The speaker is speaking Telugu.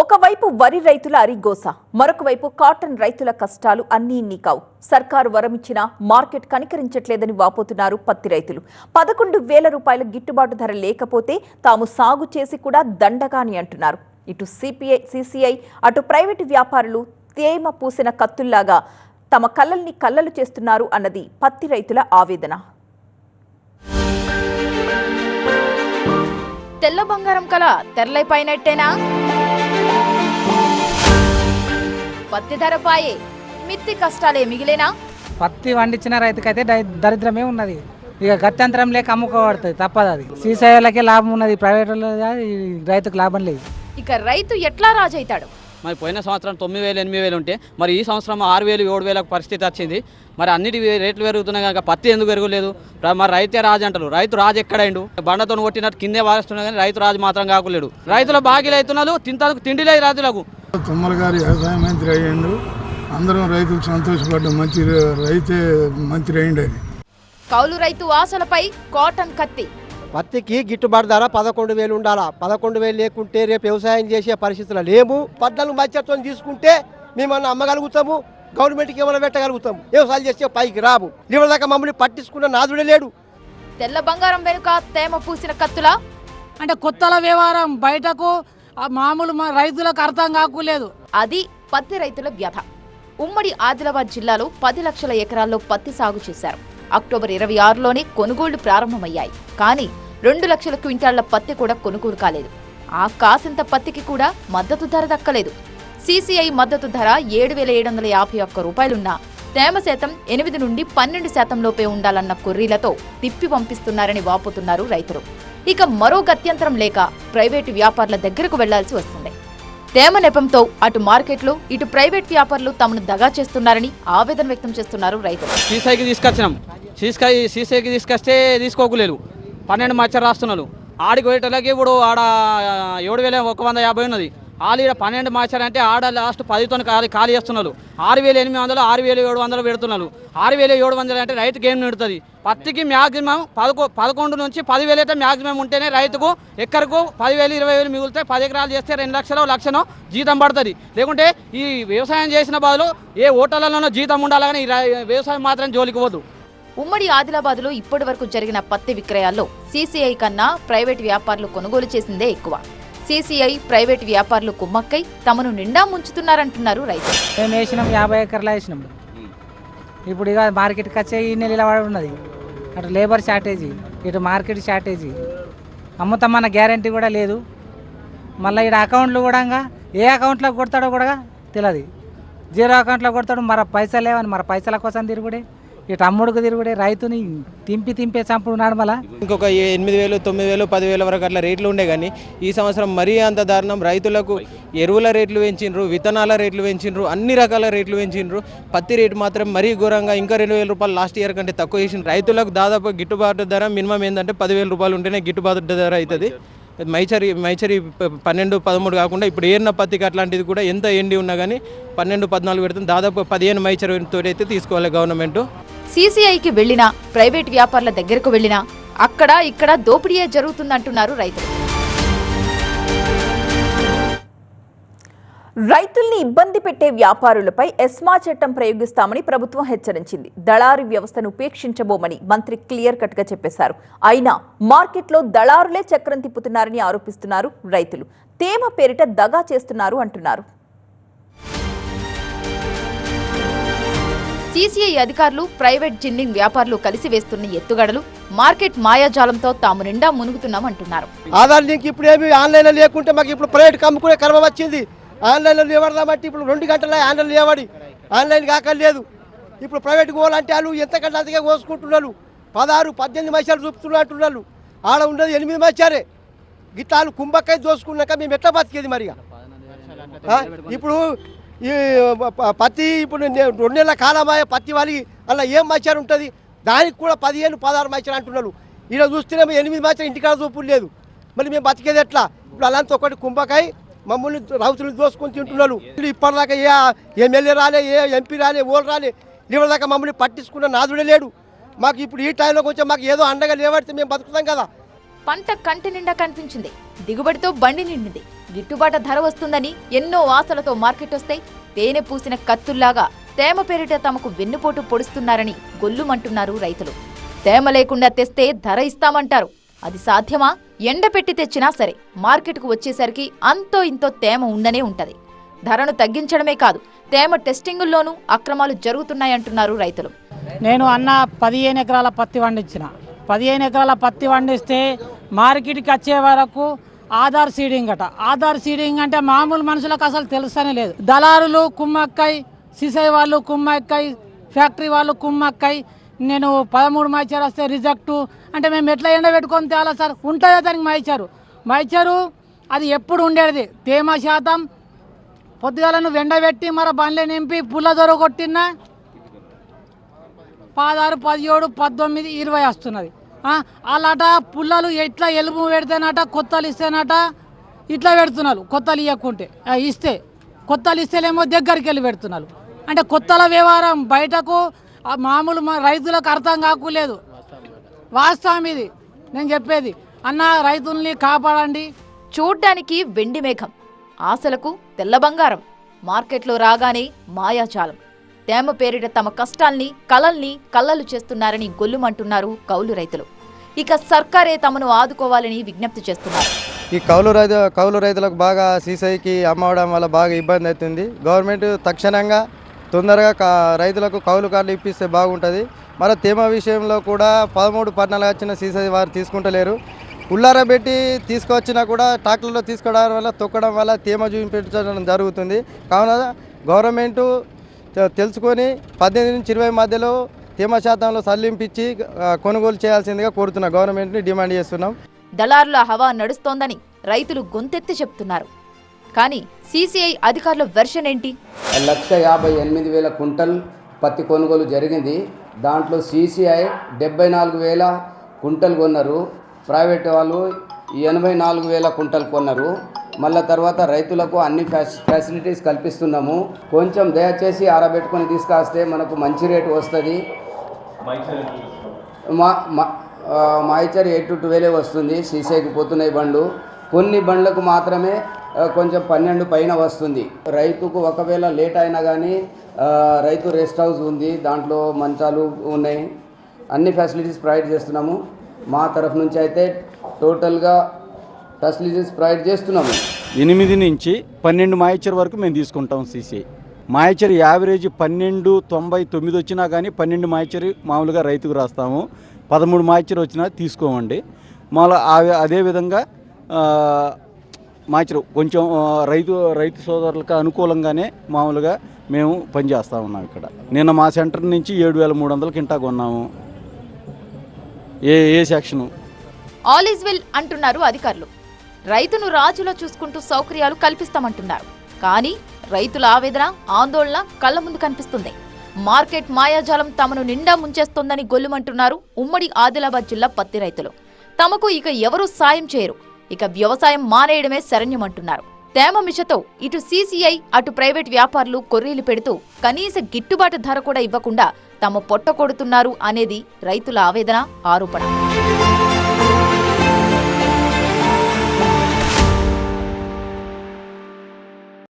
ఒకవైపు వరి రైతుల అరిగోస, మరొక వైపు కాటన్ రైతుల కష్టాలు అన్నీ ఇన్ని కావు. సర్కారు వరమిచ్చినా మార్కెట్ కనికరించట్లేదని వాపోతున్నారు పత్తి రైతులు. 11,000 రూపాయల గిట్టుబాటు ధర లేకపోతే తాము సాగు చేసి కూడా దండగాని అంటున్నారు. ఇటు సిసిఐ అటు ప్రైవేటు వ్యాపారులు తేమ పూసిన కత్తుల్లాగా తమ కళ్ళల్ని కల్లలు చేస్తున్నారు అన్నది పత్తి రైతుల ఆవేదన. తెల్ల బంగారం కల తెరలైపోయినట్టేనా? పత్తి ధరపాయే మిత్తి కష్టాలే మిగిలేనా? పత్తి పండించిన రైతుకైతే దరిద్రమే ఉన్నది. ఇక గత్యంతరం లేక అమ్ముకోబడుతుంది, తప్పదు. అది సీసాయలకే లాభం ఉన్నది, ప్రైవేట్ రైతుకు లాభం లేదు. ఇక రైతు ఎట్లా రాజైతాడు? మరి పోయిన సంవత్సరం 9,000 8,000 ఉంటే మరి ఈ సంవత్సరం 6,000 7,000 పరిస్థితి వచ్చింది. మరి అన్నిటి రేట్లు పెరుగుతున్నాయి కనుక పత్తి ఎందుకు పెరగలేదు? మరి రైతే రాజు అంటారు. రైతు రాజు ఎక్కడైండు? బండతో కొట్టినట్టు కిందే వారేస్తున్నా కానీ రైతు రాజు మాత్రం కాకులేడు. రైతుల బాకీలు అవుతున్నారు, తిండి లేదు రైతులకు. తుమ్మల గారు వ్యవసాయ మంత్రి అయ్యిండు, అందరం రైతులు సంతోషపడ్డాం. మంచి రైతే మంత్రి అయ్యిండు. కౌలు రైతు ఆశలపై కాటన్ కత్తి. పత్తికి గిట్టుబాటు ధర 11,000 ఉండాలా. 11,000 లేకుంటే రేపు వ్యవసాయం చేసే పరిస్థితులు లేము. 14 మధ్యత్వం తీసుకుంటే మేమన్నా అమ్మగలుగుతాము, గవర్నమెంట్కి ఏమైనా పెట్టగలుగుతాము. వ్యవసాయం చేసే పైకి రాము. ఇవాళ దాకా మమ్మల్ని పట్టించుకున్న నాదుడే లేడు. తెల్ల బంగారం వెనుక తేమ పూసిన కత్తులా? అంటే కొత్తల వ్యవహారం బయటకు మామూలు రైతులకు అర్థం కాకులేదు. అది పత్తి రైతుల వ్యధ. ఉమ్మడి ఆదిలాబాద్ జిల్లాలో 10 లక్షల ఎకరాల్లో పత్తి సాగు చేశారు. అక్టోబర్ 26లోనే కొనుగోళ్లు ప్రారంభమయ్యాయి. కానీ 2 లక్షల క్వింటాళ్ల పత్తి కూడా కొనుగోలు కాలేదు. ఆ కాసింత పత్తికి కూడా మద్దతు ధర దక్కలేదు. సిసిఐ మద్దతు ధర 7,751 రూపాయలున్నా తేమ శాతం 8 నుండి 12% లోపే ఉండాలన్న కొర్రీలతో తిప్పి పంపిస్తున్నారని వాపోతున్నారు రైతులు. ఇక మరో గత్యంతరం లేక ప్రైవేటు వ్యాపారుల దగ్గరకు వెళ్లాల్సి వస్తుంది. తేమ నెపంతో అటు మార్కెట్లు ఇటు ప్రైవేట్ వ్యాపారులు తమను దగా చేస్తున్నారని ఆవేదన వ్యక్తం చేస్తున్నారు రైతులు. సీసీఐకి తీసుకొచ్చినాం, సీసీఐకి తీసుకొస్తే తీసుకోకలేదు. 12 మచ్చ రాస్తున్నారు. ఆడికి పోయేటోళ్ళకి ఇప్పుడు ఆడ 7,150 ఉన్నది. ఆడ 12 మార్చారు అంటే ఆడ లాస్ట్ 10తో ఖాళీ చేస్తున్నారు. 6,800 6,700 పెడుతున్నారు. 6,700 అంటే రైతుకి ఏం నిడుతుంది? పత్తికి మ్యాక్సిమం 11 నుంచి 10,000 అయితే మ్యాక్సిమం ఉంటేనే రైతుకు ఎక్కడికు 10,000 20,000 మిగులుతాయి. 10 ఎకరాలు చేస్తే 2 లక్షలు 1,00,000 జీతం పడుతుంది. లేకుంటే ఈ వ్యవసాయం చేసిన బదులు ఏ హోటళ్లలోనో జీతం ఉండాలి, కానీ వ్యవసాయం మాత్రం జోలికి పోదు. ఉమ్మడి ఆదిలాబాద్లో ఇప్పటి వరకు జరిగిన పత్తి విక్రయాల్లో సిసిఐ కన్నా ప్రైవేట్ వ్యాపారులు కొనుగోలు చేసిందే ఎక్కువ. సిసిఐ ప్రైవేట్ వ్యాపారులు కుమ్మక్కై తమను నిండా ముంచుతున్నారంటున్నారు రైతులు. మేము వేసినాం 50 ఎకరాలు వేసినాం. ఇప్పుడు ఇక మార్కెట్కి వచ్చే ఈ నిలబడి ఉన్నది. అటు లేబర్ షార్టేజీ, ఇటు మార్కెట్ షార్టేజీ, అమ్ముతామన్న గ్యారంటీ కూడా లేదు. మళ్ళీ ఇటు అకౌంట్లు కూడా ఏ అకౌంట్లో కొడతాడో కూడా తెలియదు. 0 అకౌంట్లో కొడతాడు, మరి పైసలు లేవని మరి పైసల కోసం తిరుగుడే, ఇటు అమ్ముడుకు తిరుగుడే, రైతుని తింపే చంపుడు నడమల. ఇంకొక 8,000 9,000 10,000 వరకు అట్లా రేట్లు ఉండే, కానీ ఈ సంవత్సరం మరీ అంత దారుణం. రైతులకు ఎరువుల రేట్లు పెంచిండ్రు, విత్తనాల రేట్లు పెంచిండ్రు, అన్ని రకాల రేట్లు పెంచిండ్రు. పత్తి రేటు మాత్రం మరీ ఘోరంగా ఇంకా 2,000 రూపాయలు లాస్ట్ ఇయర్ కంటే తక్కువ చేసిండ్రు. రైతులకు దాదాపు గిట్టుబాటు ధర మినిమం ఏంటంటే 10,000 రూపాయలు ఉంటేనే గిట్టుబాటు ధర అవుతుంది. మైచరి 12 13 కాకుండా ఇప్పుడు ఏరిన పత్తికి అట్లాంటిది కూడా ఎంత ఎండి ఉన్నా కానీ 12 14 పెడుతుంది. దాదాపు 15 మైచరితో అయితే తీసుకోవాలి గవర్నమెంట్. సిసిఐకి వెళ్లినా ప్రైవేట్ వ్యాపారుల దగ్గరకు వెళ్లినా అక్కడ ఇక్కడ దోపిడీయే జరుగుతుందంటున్నారు రైతులు. రైతుల్ని ఇబ్బంది పెట్టే వ్యాపారులపై ఎస్మా చట్టం ప్రయోగిస్తామని ప్రభుత్వం హెచ్చరించింది. దళారీ వ్యవస్థను ఉపేక్షించబోమని మంత్రి క్లియర్ కట్ గా చెప్పేశారు. అయినా మార్కెట్లో దళారులే చక్రం తిప్పుతున్నారని ఆరోపిస్తున్నారు రైతులు. తేమ పేరిట దగా చేస్తున్నారు అంటున్నారు. సిసిఐ అధికారులు ప్రైవేట్ జిన్నింగ్ వ్యాపారులు కలిసి వేస్తున్న ఎత్తుగడలు మార్కెట్ మాయాజాలంతో తాము నిండా మునుగుతున్నామంటున్నారు. ఆధార్ లింక్ ఇప్పుడు ఏమి ఆన్లైన్లో లేకుంటే మాకు ఇప్పుడు ప్రైవేట్ అమ్ముకునే కర్మ వచ్చింది. ఆన్లైన్లో లేవడదామంటే ఇప్పుడు 2 గంటల ఆన్లైన్ లేవడి, ఆన్లైన్ కాకలేదు. ఇప్పుడు ప్రైవేట్కి పోవాలంటే వాళ్ళు ఎంతకంటే అంతగా కోసుకుంటున్నారు. 16 18 మధ్యాలు చూపుతున్నట్టున్నారు. ఆడ ఉండదు 8 మధ్యారే. గిట్టాలు కుంభక్కై దోసుకున్నాక మేము ఎట్లా బతికేది మరిగా? ఇప్పుడు ఈ పత్తి ఇప్పుడు 2 నెలల కాలమాయ పత్తి వాళ్ళకి అలా ఏం మచ్చారు ఉంటుంది? దానికి కూడా 15 16 మచ్చారు అంటున్నారు. ఈడ చూస్తేనేమో 8 మచ్చారు, ఇంటికాడ చూపులు లేదు. మరి మేము బతికేది ఎట్లా? ఇప్పుడు అలాంటి ఒకటి కుంభకాయ మమ్మల్ని రైతులు దోసుకొని తింటున్నారు. ఇప్పటిదాకా ఏ ఎమ్మెల్యే రాలే, ఏ ఎంపీ రాలే, ఓళ్ళు రాలే. ఇప్పటిదాకా మమ్మల్ని పట్టించుకున్న నాదుడే లేడు. మాకు ఇప్పుడు ఈ టైంలోకి వచ్చి మాకు ఏదో అండగా లేవడితే మేము బతుకుతాం కదా. పంట కంటి నిండా కనిపించింది, దిగుబడితో బండి నిండింది. గిట్టుబాటు ధర వస్తుందని ఎన్నో ఆశలతో మార్కెట్ వస్తే తేనె పూసిన కత్తుల్లాగా తేమ పేరిట తమకు వెన్నుపోటు పొడుస్తున్నారని గొల్లుమంటున్నారు రైతులు. తేమ లేకుండా తెస్తే ధర ఇస్తామంటారు. అది సాధ్యమా? ఎండపెట్టి తెచ్చినా సరే మార్కెట్కు వచ్చేసరికి అంతో ఇంతో తేమ ఉండనే ఉంటది. ధరను తగ్గించడమే కాదు, తేమ టెస్టింగుల్లోనూ అక్రమాలు జరుగుతున్నాయంటున్నారు రైతులు. నేను 15 ఎకరాల పత్తి పండించిన. 15 ఎకరాల పత్తి పండిస్తే మార్కెట్కి వచ్చే వరకు ఆధార్ సీడింగ్ అట. ఆధార్ సీడింగ్ అంటే మామూలు మనుషులకు అసలు తెలుస్తూనే లేదు. దళారులు కుమ్మక్కై, సిసై వాళ్ళు కుమ్మక్కై, ఫ్యాక్టరీ వాళ్ళు కుమ్మక్కై, నేను 13 మైచర్ వస్తే రిజెక్టు అంటే మేము ఎట్లా ఎండబెట్టుకొని తేలా సార్? ఉంటుందా దానికి మైచరు అది ఎప్పుడు ఉండేది. తేమ శాతం పొద్దుగాలను ఎండబెట్టి మరి బండ్లు నింపి పుల్ల దొర కొట్టినా 16, 17, 19, 20 వస్తున్నది. అలాట పుల్లలు ఎట్లా ఎలుపు పెడితేనట, కొత్తలు ఇస్తేనట ఇట్లా పెడుతున్నారు. కొత్తలు ఇవ్వకుంటే ఇస్తే, కొత్తలు ఇస్తేనేమో దగ్గరికి వెళ్ళి పెడుతున్నారు. అంటే కొత్తల వ్యవహారం బయటకు మామూలు రైతులకు అర్థం కాకూలేదు. వాస్తవం ఇది నేను చెప్పేది. అన్న రైతుల్ని కాపాడండి. చూడ్డానికి వెండి మేఘం, ఆశలకు తెల్ల బంగారం, మార్కెట్లో రాగానే మాయాజాలం. తేమ పేరిట తమ కష్టాల్ని కలల్ని కల్లలు చేస్తున్నారని గొల్లుమంటున్నారు కౌలు రైతులు. ఇక సర్కారే తమను ఆదుకోవాలని విజ్ఞప్తి చేస్తున్నారు. ఈ కౌలు రైతులకు బాగా సీసైకి అమ్మవడం వల్ల బాగా ఇబ్బంది అవుతుంది. గవర్నమెంట్ తక్షణంగా తొందరగా రైతులకు కౌలు కార్డులు ఇప్పిస్తే బాగుంటుంది. మరి తేమ విషయంలో కూడా 13, 14 వచ్చిన సీసై వారు తీసుకుంటలేరు. ఉల్లారబెట్టి తీసుకొచ్చినా కూడా ట్రాక్టర్లో తీసుకోవడం వల్ల తొక్కడం వల్ల తేమ చూపించడం జరుగుతుంది. కావున గవర్నమెంటు తెలుసుకొని 18 నుంచి 20 మధ్యలో తేమ శాతంలో సల్లింపించి కొనుగోలు చేయాల్సిందిగా కోరుతున్నా. గవర్నమెంట్ని డిమాండ్ చేస్తున్నాం. దళారుల హవా నడుస్తోందని రైతులు గొంతెత్తి చెప్తున్నారు. కానీ సీసీఐ అధికారుల వెర్షన్ ఏంటి? 1,58,000 కుంటల్ పత్తి కొనుగోలు జరిగింది. దాంట్లో సీసీఐ 74,000 కుంటలు కొన్నారు. ప్రైవేట్ వాళ్ళు 84,000 కుంటలు కొన్నారు. మళ్ళీ తర్వాత రైతులకు అన్ని ఫెసిలిటీస్ కల్పిస్తున్నాము. కొంచెం దయచేసి ఆరబెట్టుకొని తీసుకొస్తే మనకు మంచి రేటు వస్తుంది. మాయిచర్ 8 to 12 వస్తుంది. సీసీఐకి పోతున్నాయి బండ్లు. కొన్ని బండ్లకు మాత్రమే కొంచెం 12 పైన వస్తుంది. రైతుకు ఒకవేళ లేట్ అయినా కానీ రైతు రెస్ట్ హౌస్ ఉంది, దాంట్లో మంచాలు ఉన్నాయి, అన్ని ఫెసిలిటీస్ ప్రొవైడ్ చేస్తున్నాము. మా తరఫు నుంచి అయితే టోటల్గా ఫెసిలిటీస్ ప్రొవైడ్ చేస్తున్నాము. 8 నుంచి 12 మాయిచర్ వరకు మేము తీసుకుంటాం. సీసీఐ మాయిచర్ యావరేజ్ 12.99 వచ్చినా కానీ 12 మాయిచర్ మామూలుగా రైతుకు రాస్తాము. 13 మాయిచర్ వచ్చినా తీసుకోమండి. మామూలు అదేవిధంగా మాయిచర్ కొంచెం రైతు సోదరులకు అనుకూలంగానే మామూలుగా మేము పనిచేస్తూ ఉన్నాం. ఇక్కడ నిన్న మా సెంటర్ నుంచి 7,300 కింటా కొన్నాము. ఏ సెక్షను ఆల్ ఈజ్ వెల్ అంటున్నారు అధికారులు. రైతును రాజులా చూసుకుంటూ సౌకర్యాలు కల్పిస్తామంటున్నారు. కానీ రైతుల ఆవేదన, ఆందోళన కళ్ల ముందు కనిపిస్తుంది. మార్కెట్ మాయాజాలం తమను నిండా ముంచేస్తోందని గొల్లుమంటున్నారు ఉమ్మడి ఆదిలాబాద్ జిల్లా పత్తి రైతులు. తమకు ఇక ఎవరూ సాయం చేయరు, ఇక వ్యవసాయం మానేయడమే శరణ్యమంటున్నారు. తేమ మిషతో ఇటు సీసీఐ అటు ప్రైవేట్ వ్యాపారులు కొర్రీలు పెడుతూ కనీస గిట్టుబాటు ధర కూడా ఇవ్వకుండా తమ పొట్ట కొడుతున్నారు అనేది రైతుల ఆవేదన, ఆరోపణ.